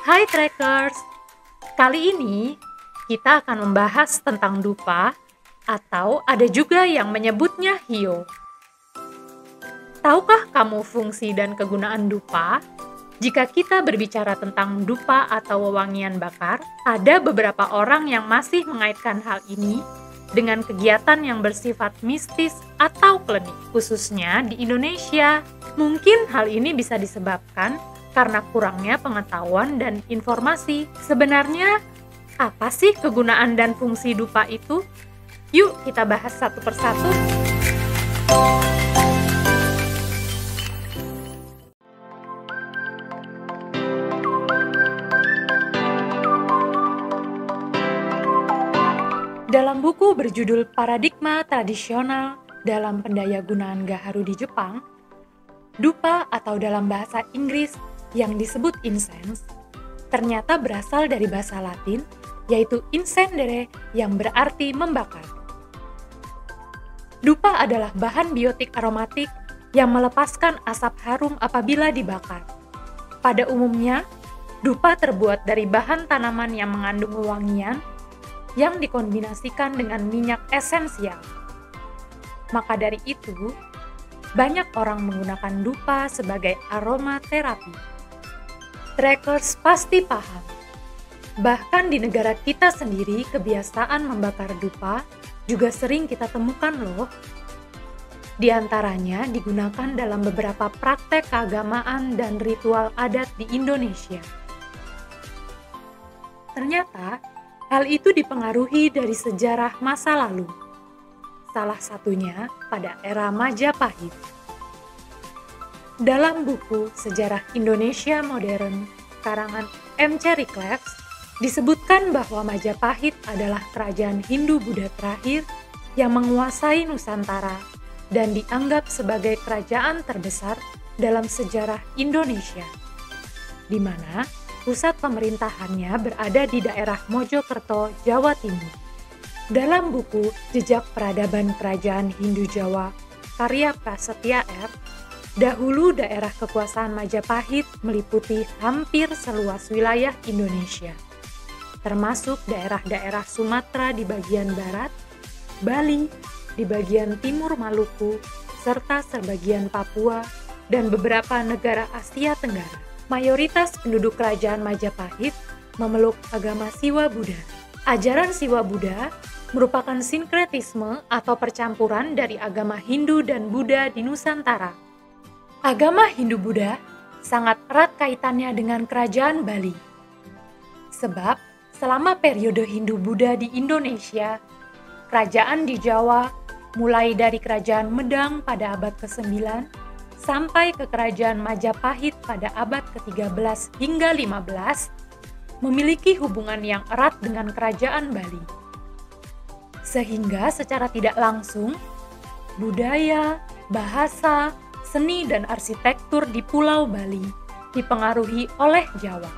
Hai Trackers, kali ini kita akan membahas tentang dupa atau ada juga yang menyebutnya hiyo. Tahukah kamu fungsi dan kegunaan dupa? Jika kita berbicara tentang dupa atau wewangian bakar, ada beberapa orang yang masih mengaitkan hal ini dengan kegiatan yang bersifat mistis atau klinik, khususnya di Indonesia. Mungkin hal ini bisa disebabkan karena kurangnya pengetahuan dan informasi. Sebenarnya, apa sih kegunaan dan fungsi dupa itu? Yuk kita bahas satu persatu. Dalam buku berjudul Paradigma Tradisional dalam Pendayagunaan Gaharu di Jepang, dupa atau dalam bahasa Inggris yang disebut incense ternyata berasal dari bahasa Latin, yaitu incendere yang berarti membakar. Dupa adalah bahan biotik aromatik yang melepaskan asap harum apabila dibakar. Pada umumnya, dupa terbuat dari bahan tanaman yang mengandung wewangian yang dikombinasikan dengan minyak esensial. Maka dari itu, banyak orang menggunakan dupa sebagai aromaterapi. Trackers pasti paham. Bahkan di negara kita sendiri, kebiasaan membakar dupa juga sering kita temukan loh. Di antaranya digunakan dalam beberapa praktek keagamaan dan ritual adat di Indonesia. Ternyata, hal itu dipengaruhi dari sejarah masa lalu, salah satunya pada era Majapahit. Dalam buku Sejarah Indonesia Modern, karangan M. Cherryclefs, disebutkan bahwa Majapahit adalah kerajaan Hindu-Buddha terakhir yang menguasai Nusantara dan dianggap sebagai kerajaan terbesar dalam sejarah Indonesia, di mana pusat pemerintahannya berada di daerah Mojokerto, Jawa Timur. Dalam buku Jejak Peradaban Kerajaan Hindu Jawa, karya Prasetya R., dahulu daerah kekuasaan Majapahit meliputi hampir seluas wilayah Indonesia, termasuk daerah-daerah Sumatera di bagian barat, Bali di bagian timur Maluku, serta sebagian Papua dan beberapa negara Asia Tenggara. Mayoritas penduduk kerajaan Majapahit memeluk agama Siwa Buddha. Ajaran Siwa Buddha merupakan sinkretisme atau percampuran dari agama Hindu dan Buddha di Nusantara. Agama Hindu-Buddha sangat erat kaitannya dengan kerajaan Bali. Sebab selama periode Hindu-Buddha di Indonesia, kerajaan di Jawa mulai dari kerajaan Medang pada abad ke-9 sampai ke kerajaan Majapahit pada abad ke-13 hingga 15, memiliki hubungan yang erat dengan kerajaan Bali. Sehingga secara tidak langsung, budaya, bahasa, seni dan arsitektur di Pulau Bali dipengaruhi oleh Jawa.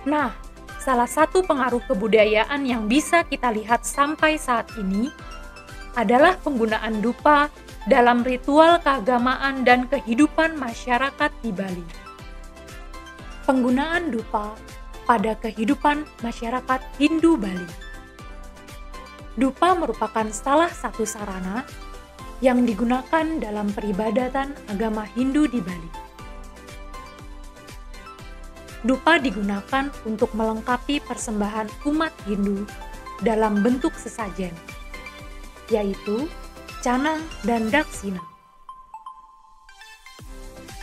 Nah, salah satu pengaruh kebudayaan yang bisa kita lihat sampai saat ini adalah penggunaan dupa dalam ritual keagamaan dan kehidupan masyarakat di Bali. Penggunaan dupa pada kehidupan masyarakat Hindu Bali. Dupa merupakan salah satu sarana yang digunakan dalam peribadatan agama Hindu di Bali. Dupa digunakan untuk melengkapi persembahan umat Hindu dalam bentuk sesajen, yaitu canang dan daksina.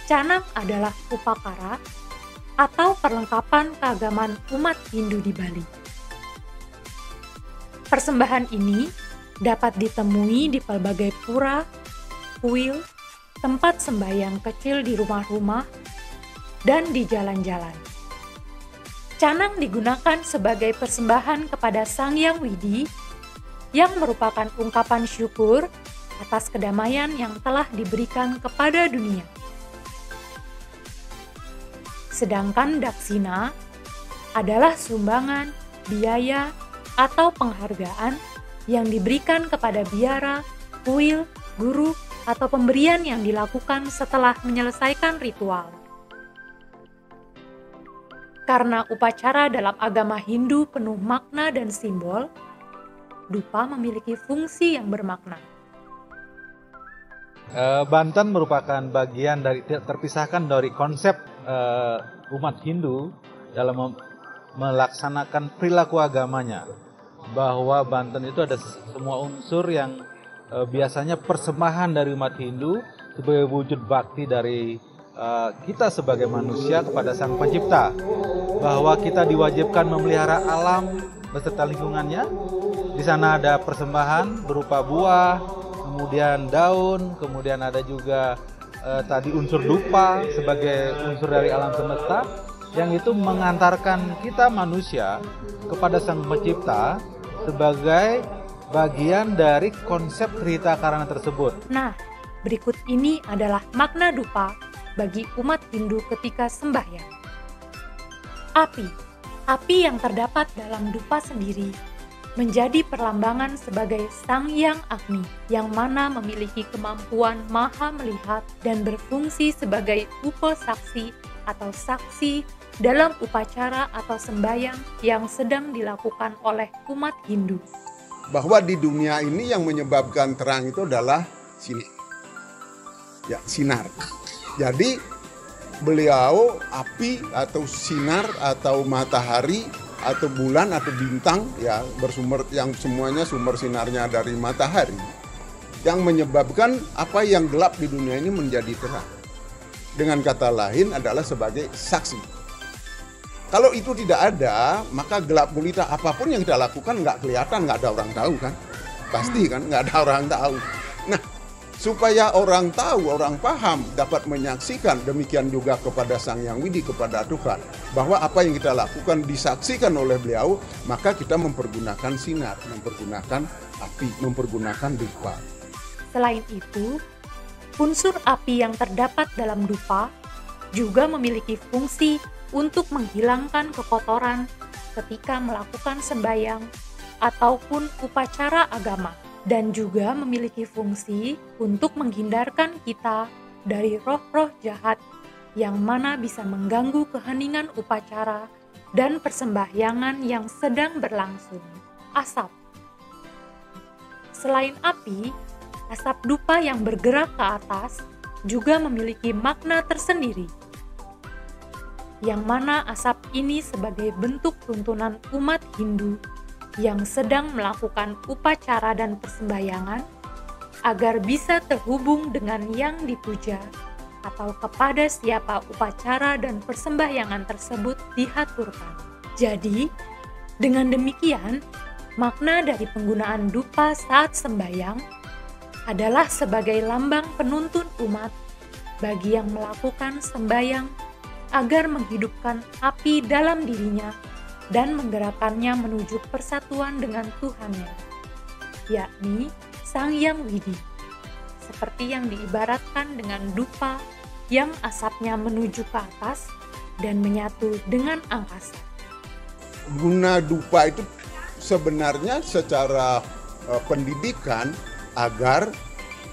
Canang adalah upakara atau perlengkapan keagamaan umat Hindu di Bali. Persembahan ini dapat ditemui di pelbagai pura, kuil, tempat sembahyang kecil di rumah-rumah, dan di jalan-jalan. Canang digunakan sebagai persembahan kepada Sang Hyang Widi yang merupakan ungkapan syukur atas kedamaian yang telah diberikan kepada dunia. Sedangkan daksina adalah sumbangan, biaya, atau penghargaan yang diberikan kepada biara, kuil, guru, atau pemberian yang dilakukan setelah menyelesaikan ritual. Karena upacara dalam agama Hindu penuh makna dan simbol, dupa memiliki fungsi yang bermakna. Banten merupakan bagian dari terpisahkan dari konsep umat Hindu dalam melaksanakan perilaku agamanya, bahwa Banten itu ada semua unsur yang biasanya persembahan dari umat Hindu sebagai wujud bakti dari kita sebagai manusia kepada Sang Pencipta, bahwa kita diwajibkan memelihara alam beserta lingkungannya. Di sana ada persembahan berupa buah, kemudian daun, kemudian ada juga tadi unsur dupa sebagai unsur dari alam semesta, yang itu mengantarkan kita manusia kepada Sang Pencipta sebagai bagian dari konsep Trihita Karana tersebut. Nah, berikut ini adalah makna dupa bagi umat Hindu ketika sembahyang. Api yang terdapat dalam dupa sendiri menjadi perlambangan sebagai Sang Hyang Agni, yang mana memiliki kemampuan maha melihat dan berfungsi sebagai upasaksi atau saksi dalam upacara atau sembahyang yang sedang dilakukan oleh umat Hindu. Bahwa di dunia ini yang menyebabkan terang itu adalah sinar. Jadi beliau api atau sinar atau matahari atau bulan atau bintang ya bersumber, yang semuanya sumber sinarnya dari matahari, yang menyebabkan apa yang gelap di dunia ini menjadi terang. Dengan kata lain adalah sebagai saksi. Kalau itu tidak ada, maka gelap gulita apapun yang kita lakukan nggak kelihatan, nggak ada orang tahu kan? Pasti kan nggak ada orang tahu. Nah, supaya orang tahu, orang paham, dapat menyaksikan, demikian juga kepada Sang Hyang Widi, kepada Tuhan, bahwa apa yang kita lakukan disaksikan oleh beliau, maka kita mempergunakan sinar, mempergunakan api, mempergunakan dupa. Selain itu, unsur api yang terdapat dalam dupa juga memiliki fungsi untuk menghilangkan kekotoran ketika melakukan sembahyang ataupun upacara agama, dan juga memiliki fungsi untuk menghindarkan kita dari roh-roh jahat yang mana bisa mengganggu keheningan upacara dan persembahyangan yang sedang berlangsung. Asap. Selain api, asap dupa yang bergerak ke atas juga memiliki makna tersendiri, yang mana asap ini sebagai bentuk tuntunan umat Hindu yang sedang melakukan upacara dan persembahyangan agar bisa terhubung dengan yang dipuja atau kepada siapa upacara dan persembahyangan tersebut dihaturkan. Jadi, dengan demikian, makna dari penggunaan dupa saat sembahyang adalah sebagai lambang penuntun umat bagi yang melakukan sembahyang agar menghidupkan api dalam dirinya dan menggerakkannya menuju persatuan dengan Tuhannya, yakni Sang Hyang Widi, seperti yang diibaratkan dengan dupa yang asapnya menuju ke atas dan menyatu dengan angkasa. Guna dupa itu sebenarnya secara pendidikan agar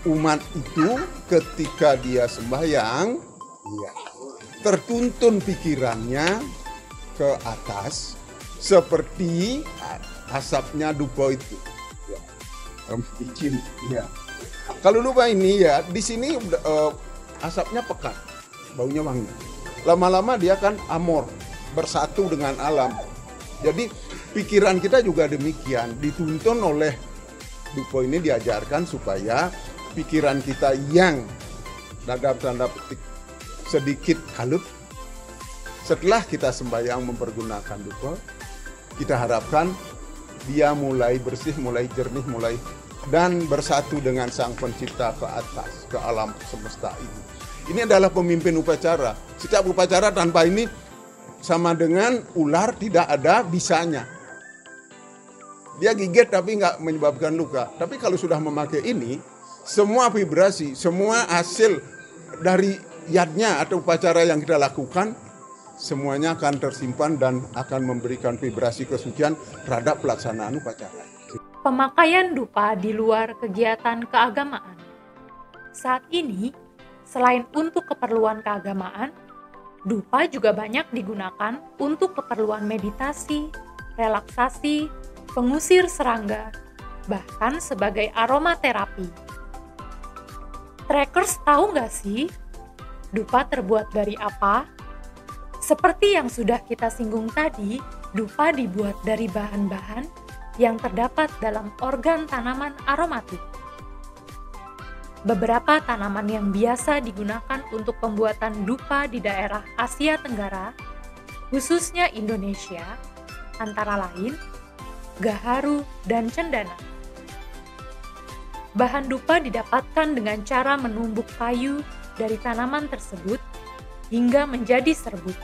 umat itu ketika dia sembahyang tertuntun pikirannya ke atas seperti asapnya dupa itu. Kalau dupa ini ya di sini asapnya pekat, baunya wangi. Lama-lama dia kan amor, bersatu dengan alam. Jadi pikiran kita juga demikian, dituntun oleh dupa ini, diajarkan supaya pikiran kita yang dalam tanda petik sedikit kalut, setelah kita sembahyang mempergunakan dupa, kita harapkan dia mulai bersih, mulai jernih, mulai dan bersatu dengan Sang Pencipta ke atas, ke alam semesta ini. Ini adalah pemimpin upacara. Setiap upacara tanpa ini sama dengan ular, tidak ada bisanya. Dia gigit tapi nggak menyebabkan luka. Tapi kalau sudah memakai ini, semua vibrasi, semua hasil dari yadnya atau upacara yang kita lakukan, semuanya akan tersimpan dan akan memberikan vibrasi kesucian terhadap pelaksanaan upacara. Pemakaian dupa di luar kegiatan keagamaan. Saat ini, selain untuk keperluan keagamaan, Dupa juga banyak digunakan untuk keperluan meditasi, relaksasi, pengusir serangga, bahkan sebagai aromaterapi. Trackers tahu nggak sih, dupa terbuat dari apa? Seperti yang sudah kita singgung tadi, dupa dibuat dari bahan-bahan yang terdapat dalam organ tanaman aromatik. Beberapa tanaman yang biasa digunakan untuk pembuatan dupa di daerah Asia Tenggara, khususnya Indonesia, antara lain gaharu dan cendana. Bahan dupa didapatkan dengan cara menumbuk kayu dari tanaman tersebut hingga menjadi serbuk.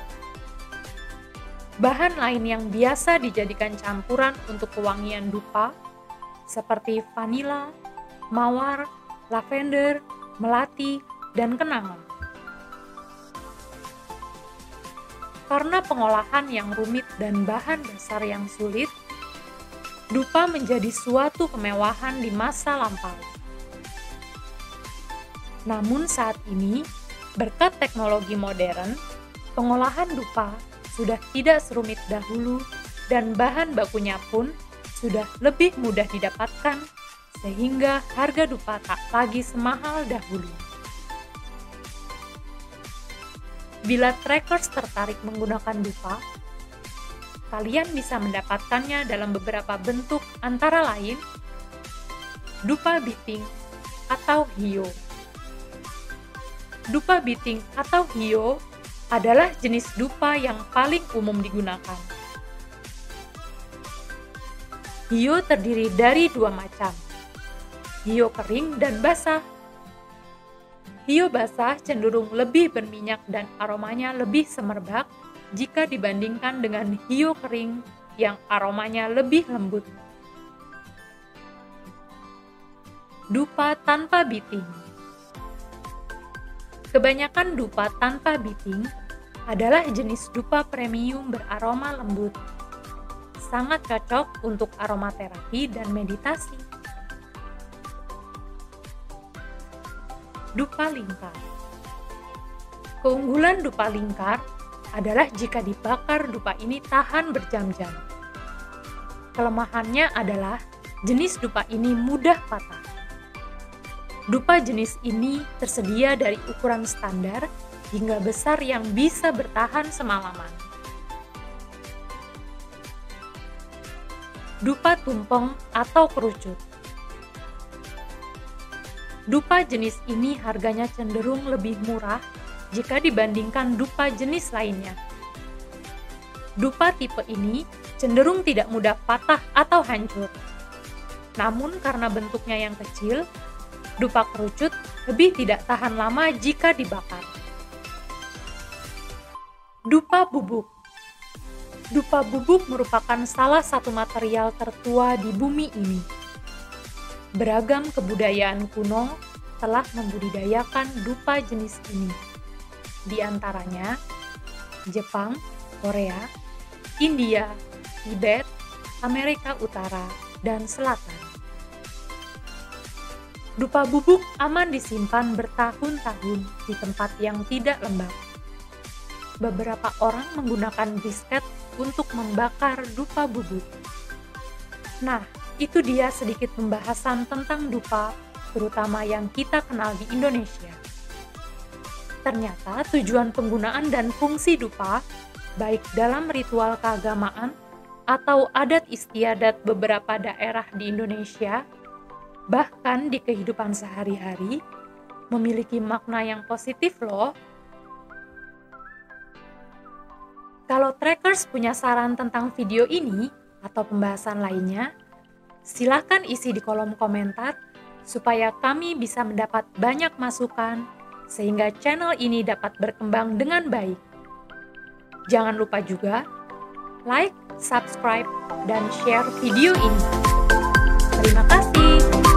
Bahan lain yang biasa dijadikan campuran untuk kewangian dupa seperti vanila, mawar, lavender, melati, dan kenanga. Karena pengolahan yang rumit dan bahan dasar yang sulit, dupa menjadi suatu kemewahan di masa lampau. Namun saat ini, berkat teknologi modern, pengolahan dupa sudah tidak serumit dahulu dan bahan bakunya pun sudah lebih mudah didapatkan, sehingga harga dupa tak lagi semahal dahulu. Bila trackers tertarik menggunakan dupa, kalian bisa mendapatkannya dalam beberapa bentuk antara lain dupa biting atau hio. Dupa biting atau hio adalah jenis dupa yang paling umum digunakan. Hio terdiri dari dua macam, hio kering dan basah. Hio basah cenderung lebih berminyak dan aromanya lebih semerbak jika dibandingkan dengan hio kering yang aromanya lebih lembut. Dupa tanpa biting. Kebanyakan dupa tanpa biting adalah jenis dupa premium beraroma lembut. Sangat cocok untuk aromaterapi dan meditasi. Dupa lingkar. Keunggulan dupa lingkar adalah jika dibakar dupa ini tahan berjam-jam. Kelemahannya adalah jenis dupa ini mudah patah. Dupa jenis ini tersedia dari ukuran standar hingga besar yang bisa bertahan semalaman. Dupa tumpeng atau kerucut. Dupa jenis ini harganya cenderung lebih murah jika dibandingkan dupa jenis lainnya. Dupa tipe ini cenderung tidak mudah patah atau hancur. Namun karena bentuknya yang kecil, dupa kerucut lebih tidak tahan lama jika dibakar. Dupa bubuk. Dupa bubuk merupakan salah satu material tertua di bumi ini. Beragam kebudayaan kuno telah membudidayakan dupa jenis ini. Di antaranya Jepang, Korea, India, Tibet, Amerika Utara, dan Selatan. Dupa bubuk aman disimpan bertahun-tahun di tempat yang tidak lembab. Beberapa orang menggunakan brisket untuk membakar dupa bubuk. Nah, itu dia sedikit pembahasan tentang dupa, terutama yang kita kenal di Indonesia. Ternyata tujuan penggunaan dan fungsi dupa, baik dalam ritual keagamaan atau adat istiadat beberapa daerah di Indonesia, bahkan di kehidupan sehari-hari, memiliki makna yang positif loh. Kalau Trackers punya saran tentang video ini atau pembahasan lainnya, silakan isi di kolom komentar supaya kami bisa mendapat banyak masukan sehingga channel ini dapat berkembang dengan baik. Jangan lupa juga like, subscribe, dan share video ini. Terima kasih.